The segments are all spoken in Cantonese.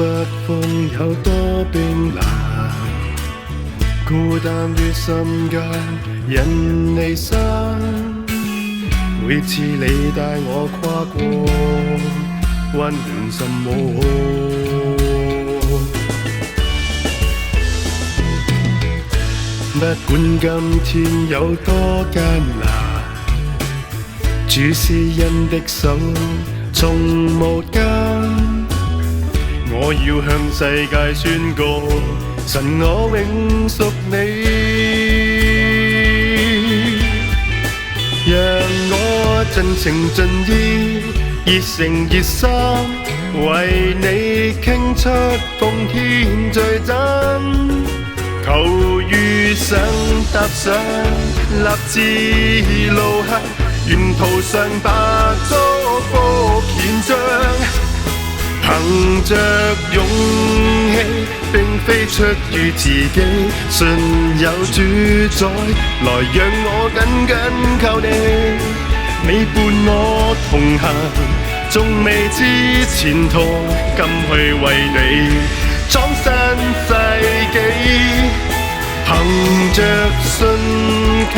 北風有多冰冷，孤單於心間人離散。每次你帶我跨過溫暖心窩，不管今天有多艱難，主施恩的手從無間。我要向世界宣告，神我永屬你。讓我盡情盡意，熱誠熱心，為你傾出奉獻最真。求遇上踏上立志路向，沿途上把祝福獻上。憑着勇氣，並非出於自己，信有主宰，來讓我緊緊靠你。你伴我同行，縱未知前途，甘去為你創新世紀。憑着信靠，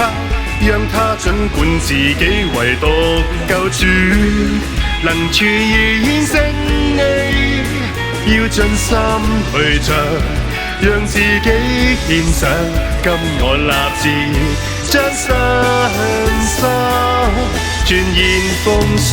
讓他掌管自己，唯獨救主能處以勝利，要盡心去唱，讓自己獻上，今我立志將身心全然奉上。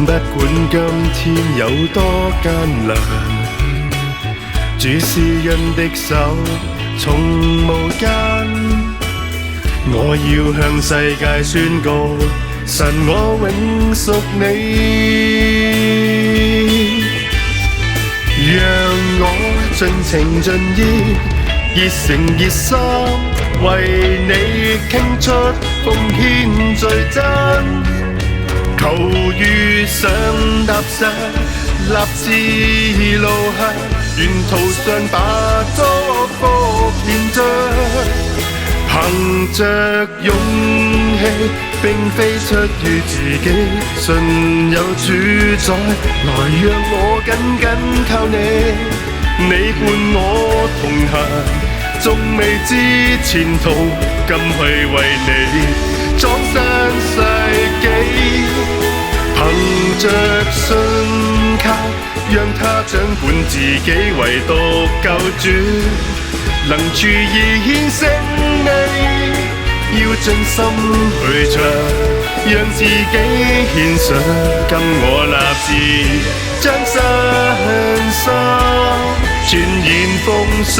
不管今天有多艱難，主施恩的手從無間。我要向世界宣告，神我永屬你。讓我盡情盡意，熱誠熱心，為你傾出奉獻最真。求遇上踏上立志路向，沿途上把祝福獻上。憑着勇氣，並非出於自己，信有主宰，來讓我緊緊靠你。你伴我同行，縱未知前途，甘去為你創新世紀。憑着信靠，讓他掌管自己，唯獨救主能處以獻勝利，要盡心去唱，讓自己獻上，今我立志將身心全然奉上。